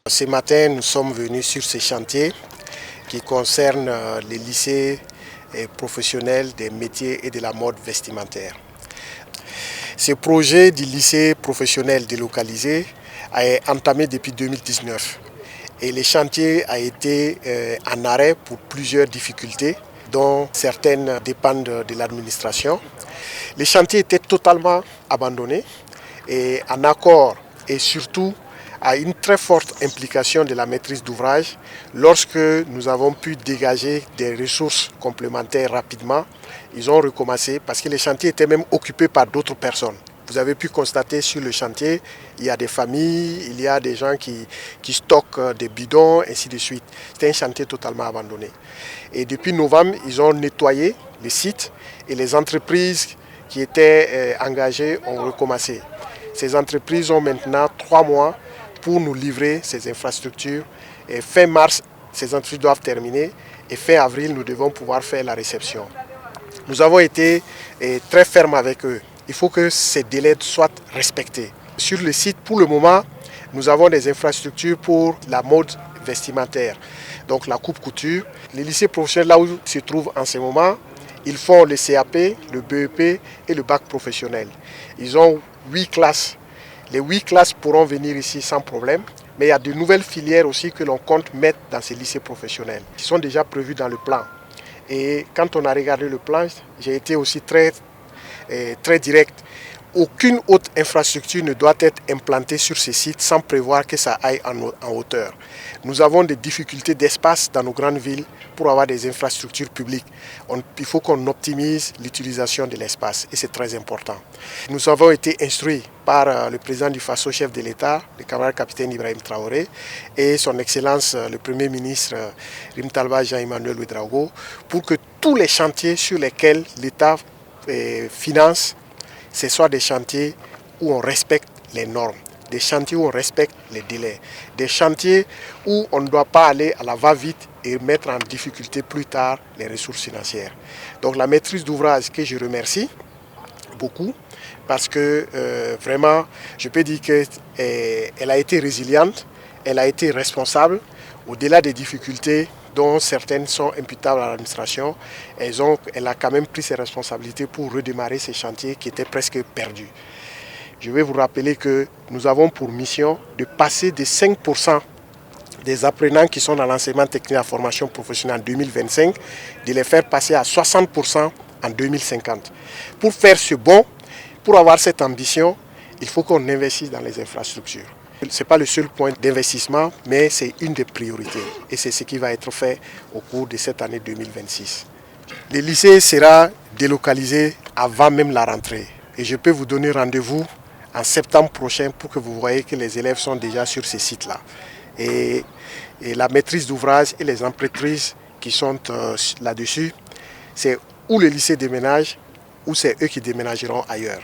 Ce matin, nous sommes venus sur ces chantiers qui concernent les lycées professionnels des métiers et de la mode vestimentaire. Ce projet du lycée professionnel délocalisé a été entamé depuis 2019 et le chantier a été en arrêt pour plusieurs difficultés, dont certaines dépendent de l'administration. Le chantier était totalement abandonné et en accord et surtout à une très forte implication de la maîtrise d'ouvrage. Lorsque nous avons pu dégager des ressources complémentaires rapidement, ils ont recommencé parce que le chantier était même occupé par d'autres personnes. Vous avez pu constater sur le chantier, il y a des familles, il y a des gens qui stockent des bidons, ainsi de suite. C'était un chantier totalement abandonné. Et depuis novembre, ils ont nettoyé le site et les entreprises qui étaient engagées ont recommencé. Ces entreprises ont maintenant 3 mois pour nous livrer ces infrastructures. Et fin mars, ces entreprises doivent terminer et fin avril, nous devons pouvoir faire la réception. Nous avons été très fermes avec eux. Il faut que ces délais soient respectés. Sur le site, pour le moment, nous avons des infrastructures pour la mode vestimentaire, donc la coupe-couture. Les lycées professionnels, là où ils se trouvent en ce moment, ils font le CAP, le BEP et le bac professionnel. Ils ont 8 classes. Les 8 classes pourront venir ici sans problème, mais il y a de nouvelles filières aussi que l'on compte mettre dans ces lycées professionnels, qui sont déjà prévues dans le plan. Et quand on a regardé le plan, j'ai été aussi très direct. Aucune autre infrastructure ne doit être implantée sur ces sites sans prévoir que ça aille en hauteur. Nous avons des difficultés d'espace dans nos grandes villes pour avoir des infrastructures publiques. Il faut qu'on optimise l'utilisation de l'espace et c'est très important. Nous avons été instruits par le président du FASO, chef de l'État, le camarade capitaine Ibrahim Traoré, et son Excellence le Premier ministre Rim Talba Jean-Emmanuel Ouedraogo, pour que tous les chantiers sur lesquels l'État finance, ce soit des chantiers où on respecte les normes, des chantiers où on respecte les délais, des chantiers où on ne doit pas aller à la va-vite et mettre en difficulté plus tard les ressources financières. Donc la maîtrise d'ouvrage que je remercie beaucoup parce que vraiment, je peux dire qu'elle a été résiliente, elle a été responsable au-delà des difficultés dont certaines sont imputables à l'administration. Elle a quand même pris ses responsabilités pour redémarrer ces chantiers qui étaient presque perdus. Je vais vous rappeler que nous avons pour mission de passer de 5% des apprenants qui sont dans l'enseignement technique et la formation professionnelle en 2025, de les faire passer à 60% en 2050. Pour faire ce bond, pour avoir cette ambition, il faut qu'on investisse dans les infrastructures. Ce n'est pas le seul point d'investissement, mais c'est une des priorités. Et c'est ce qui va être fait au cours de cette année 2026. Le lycée sera délocalisé avant même la rentrée. Et je peux vous donner rendez-vous en septembre prochain pour que vous voyez que les élèves sont déjà sur ces sites-là. Et la maîtrise d'ouvrage et les entreprises qui sont là-dessus, c'est où le lycée déménage ou c'est eux qui déménageront ailleurs.